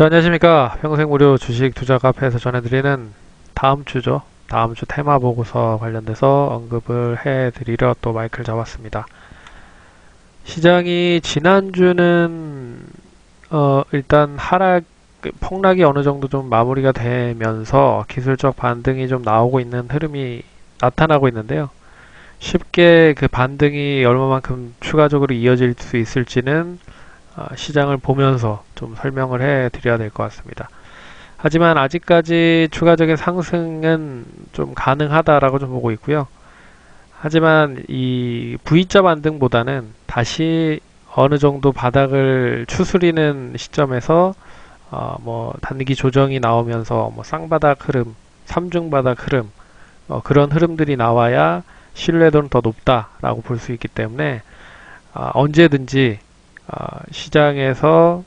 안녕하십니까. 평생무료 주식 투자 카페에서 전해드리는 다음 주죠. 다음 주 테마 보고서 관련돼서 언급을 해드리려 또 마이크를 잡았습니다. 시장이 지난주는 일단 폭락이 어느 정도 좀 마무리가 되면서 기술적 반등이 좀 나오고 있는 흐름이 나타나고 있는데요. 쉽게 그 반등이 얼마만큼 추가적으로 이어질 수 있을지는 시장을 보면서 좀 설명을 해 드려야 될 것 같습니다. 하지만 아직까지 추가적인 상승은 좀 가능하다라고 좀 보고 있고요. 하지만 이 V자 반등보다는 다시 어느 정도 바닥을 추스리는 시점에서 뭐 단기 조정이 나오면서 뭐 쌍바닥 흐름, 삼중바닥 흐름 그런 흐름들이 나와야 신뢰도는 더 높다라고 볼 수 있기 때문에 언제든지 시장에서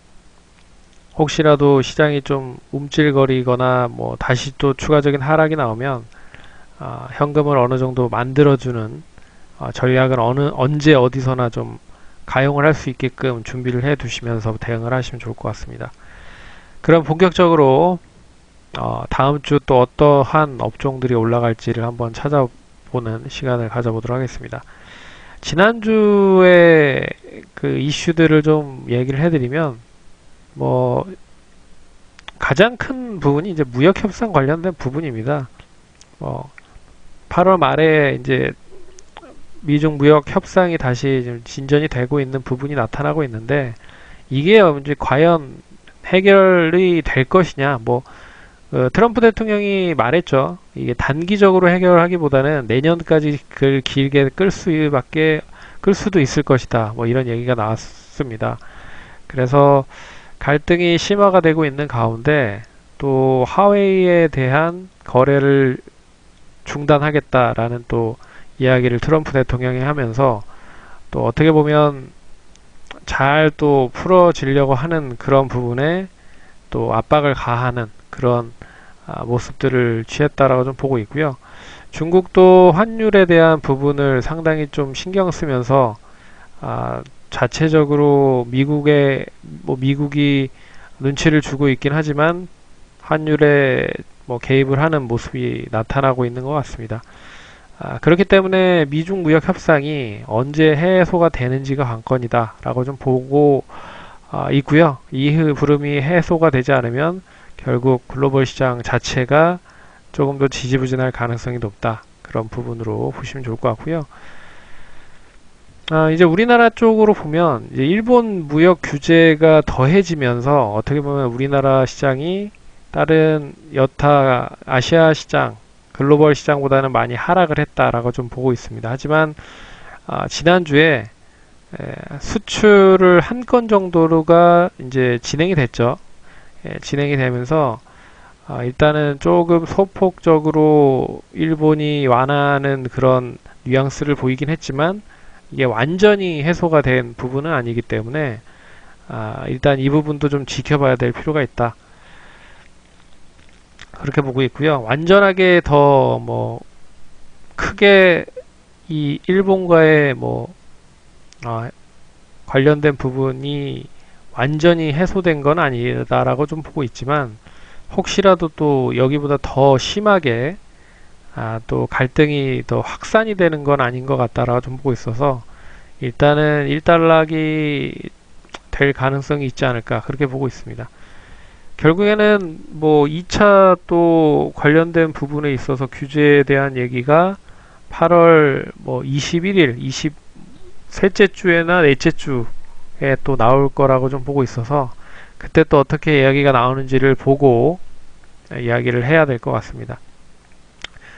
혹시라도 시장이 좀 움찔거리거나 뭐 다시 또 추가적인 하락이 나오면 현금을 어느 정도 만들어주는 전략을 언제 어디서나 좀 가용을 할 수 있게끔 준비를 해 두시면서 대응을 하시면 좋을 것 같습니다. 그럼 본격적으로 다음 주 또 어떠한 업종들이 올라갈지를 한번 찾아보는 시간을 가져보도록 하겠습니다. 지난주에 그 이슈들을 좀 얘기를 해드리면 뭐 가장 큰 부분이 이제 무역 협상 관련된 부분입니다. 8월 말에 이제 미중 무역 협상이 다시 좀 진전이 되고 있는 부분이 나타나고 있는데 이게 이제 과연 해결이 될 것이냐 트럼프 대통령이 말했죠. 이게 단기적으로 해결하기보다는 내년까지 그 길게 끌 수도 있을 것이다. 뭐 이런 얘기가 나왔습니다. 그래서 갈등이 심화가 되고 있는 가운데 또 하웨이에 대한 거래를 중단하겠다라는 또 이야기를 트럼프 대통령이 하면서 또 어떻게 보면 잘 또 풀어지려고 하는 그런 부분에 또 압박을 가하는 그런 모습들을 취했다라고 좀 보고 있고요. 중국도 환율에 대한 부분을 상당히 좀 신경 쓰면서 자체적으로 미국이 눈치를 주고 있긴 하지만 환율에 개입을 하는 모습이 나타나고 있는 것 같습니다. 그렇기 때문에 미중 무역 협상이 언제 해소가 되는지가 관건이다라고 좀 보고 있고요. 이 부름이 해소가 되지 않으면 결국 글로벌 시장 자체가 조금 더 지지부진할 가능성이 높다. 그런 부분으로 보시면 좋을 것 같고요. 이제 우리나라 쪽으로 보면 이제 일본 무역 규제가 더해지면서 어떻게 보면 우리나라 시장이 다른 여타 아시아 시장, 글로벌 시장보다는 많이 하락을 했다라고 좀 보고 있습니다. 하지만 지난주에 수출을 한 건 정도가 이제 진행이 됐죠. 진행이 되면서 일단은 조금 소폭적으로 일본이 완화하는 그런 뉘앙스를 보이긴 했지만 이게 완전히 해소가 된 부분은 아니기 때문에 일단 이 부분도 좀 지켜봐야 될 필요가 있다. 그렇게 보고 있고요. 완전하게 더 크게 이 일본과의 관련된 부분이 완전히 해소된 건 아니다라고 좀 보고 있지만 혹시라도 또 여기보다 더 심하게 또 갈등이 더 확산이 되는 건 아닌 것 같다라고 좀 보고 있어서 일단은 일단락이 될 가능성이 있지 않을까 그렇게 보고 있습니다. 결국에는 2차 또 관련된 부분에 있어서 규제에 대한 얘기가 8월 21일, 23째 주에나 넷째 주에 또 나올 거라고 좀 보고 있어서 그때 또 어떻게 이야기가 나오는지를 보고 이야기를 해야 될 것 같습니다.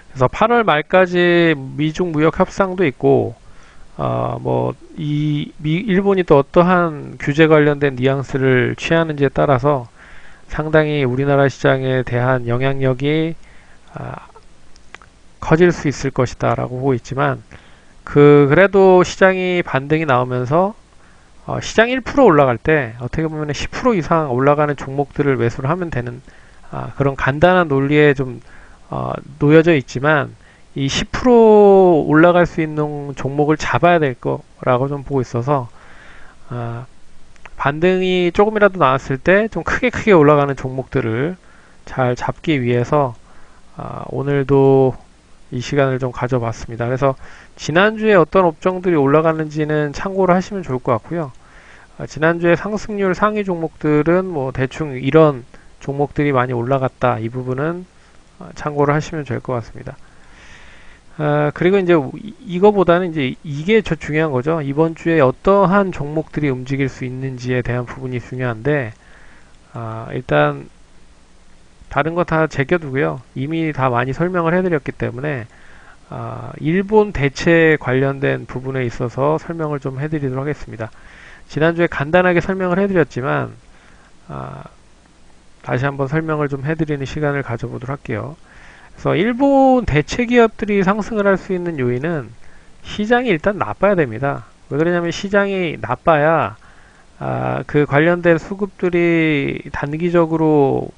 그래서 8월 말까지 미중 무역 협상도 있고 일본이 또 어떠한 규제 관련된 뉘앙스를 취하는지에 따라서 상당히 우리나라 시장에 대한 영향력이 커질 수 있을 것이다 라고 보고 있지만 그래도 시장이 반등이 나오면서 시장 1% 올라갈 때 어떻게 보면 10% 이상 올라가는 종목들을 매수를 하면 되는 그런 간단한 논리에 좀 놓여져 있지만 이 10% 올라갈 수 있는 종목을 잡아야 될 거라고 좀 보고 있어서 반등이 조금이라도 나왔을 때 좀 크게 올라가는 종목들을 잘 잡기 위해서 오늘도 이 시간을 좀 가져봤습니다. 그래서 지난주에 어떤 업종들이 올라갔는지는 참고를 하시면 좋을 것 같고요. 지난주에 상승률 상위 종목들은 뭐 대충 이런 종목들이 많이 올라갔다, 이 부분은 참고를 하시면 될 것 같습니다. 그리고 이제 이거보다는 이제 이게 저 중요한 거죠. 이번 주에 어떠한 종목들이 움직일 수 있는지에 대한 부분이 중요한데, 일단 다른 거 다 제껴두고요. 이미 다 많이 설명을 해드렸기 때문에 일본 대체 관련된 부분에 있어서 설명을 좀 해드리도록 하겠습니다. 지난주에 간단하게 설명을 해드렸지만 다시 한번 설명을 좀 해드리는 시간을 가져보도록 할게요. 그래서 일본 대체 기업들이 상승을 할 수 있는 요인은 시장이 일단 나빠야 됩니다. 왜 그러냐면 시장이 나빠야 그 관련된 수급들이 단기적으로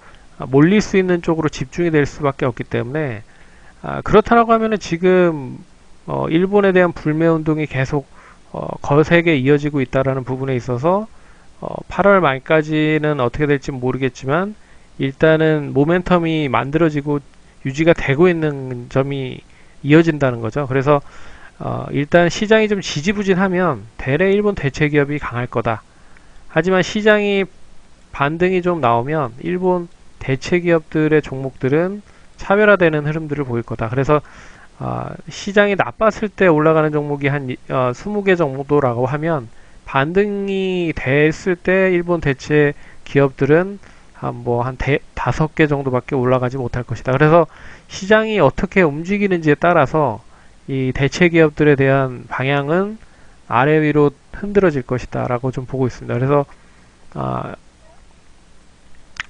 몰릴 수 있는 쪽으로 집중이 될 수밖에 없기 때문에, 그렇다라고 하면은 지금 일본에 대한 불매 운동이 계속 거세게 이어지고 있다라는 부분에 있어서 8월 말까지는 어떻게 될지 모르겠지만 일단은 모멘텀이 만들어지고 유지가 되고 있는 점이 이어진다는 거죠. 그래서 일단 시장이 좀 지지부진하면 대래 일본 대체 기업이 강할 거다. 하지만 시장이 반등이 좀 나오면 일본 대체 기업들의 종목들은 차별화되는 흐름들을 보일 거다. 그래서 시장이 나빴을 때 올라가는 종목이 한 20개 정도라고 하면 반등이 됐을 때 일본 대체 기업들은 한 5개 정도밖에 올라가지 못할 것이다. 그래서 시장이 어떻게 움직이는지에 따라서 이 대체 기업들에 대한 방향은 아래 위로 흔들어질 것이다 라고 좀 보고 있습니다. 그래서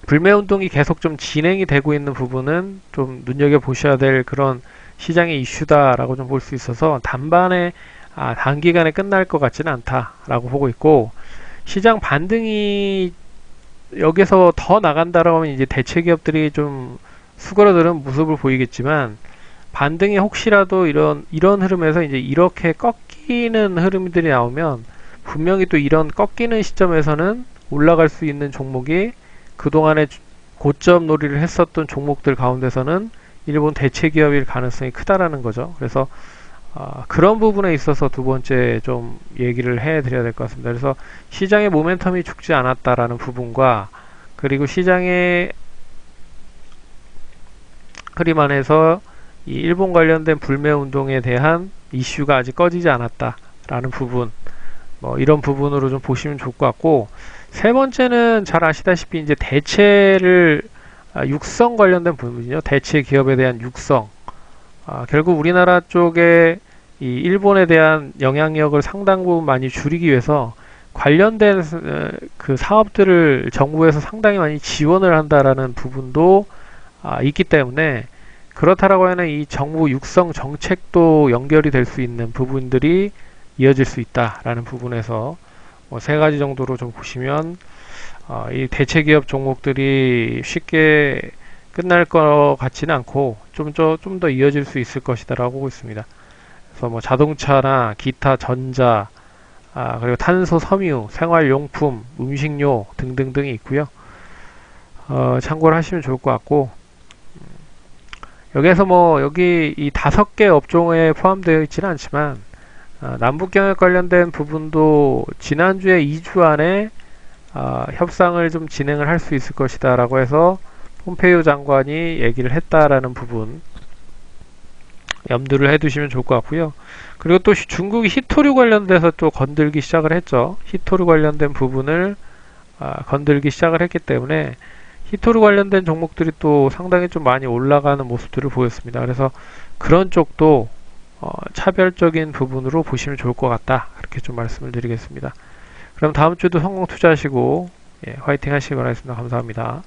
불매 운동이 계속 좀 진행이 되고 있는 부분은 좀 눈여겨보셔야 될 그런 시장의 이슈다라고 좀 볼 수 있어서 단기간에 끝날 것 같지는 않다라고 보고 있고, 시장 반등이 여기서 더 나간다라고 하면 이제 대체 기업들이 좀 수그러드는 모습을 보이겠지만, 반등이 혹시라도 이런 흐름에서 이제 이렇게 꺾이는 흐름들이 나오면 분명히 또 이런 꺾이는 시점에서는 올라갈 수 있는 종목이 그동안에 고점 놀이를 했었던 종목들 가운데서는 일본 대체 기업일 가능성이 크다라는 거죠. 그래서 그런 부분에 있어서 두 번째 좀 얘기를 해드려야 될 것 같습니다. 그래서 시장의 모멘텀이 죽지 않았다라는 부분과, 그리고 시장의 흐름 안에서 이 일본 관련된 불매 운동에 대한 이슈가 아직 꺼지지 않았다라는 부분, 이런 부분으로 좀 보시면 좋을 것 같고, 세 번째는 잘 아시다시피 이제 대체를 육성 관련된 부분이죠. 대체 기업에 대한 육성. 결국 우리나라 쪽에 이 일본에 대한 영향력을 상당 부분 많이 줄이기 위해서 관련된 그 사업들을 정부에서 상당히 많이 지원을 한다라는 부분도 있기 때문에, 그렇다라고 하면 이 정부 육성 정책도 연결이 될 수 있는 부분들이 이어질 수 있다라는 부분에서 세 가지 정도로 좀 보시면 이 대체 기업 종목들이 쉽게 끝날 것 같지는 않고 좀 더 이어질 수 있을 것이다라고 보고 있습니다. 그래서 자동차나 기타 전자, 그리고 탄소 섬유, 생활용품, 음식료 등등등이 있고요. 참고를 하시면 좋을 것 같고, 여기에서 여기 이 5개 업종에 포함되어 있지는 않지만 남북경협 관련된 부분도 지난주에 2주 안에 협상을 좀 진행을 할 수 있을 것이다 라고 해서 폼페이오 장관이 얘기를 했다라는 부분 염두를 해두시면 좋을 것 같고요. 그리고 또 중국이 히토류 관련돼서 또 건들기 시작을 했죠. 히토류 관련된 부분을 건들기 시작을 했기 때문에 히토류 관련된 종목들이 또 상당히 좀 많이 올라가는 모습들을 보였습니다. 그래서 그런 쪽도 차별적인 부분으로 보시면 좋을 것 같다, 그렇게 좀 말씀을 드리겠습니다. 그럼 다음 주도 성공 투자하시고 화이팅 하시기 바라겠습니다. 감사합니다.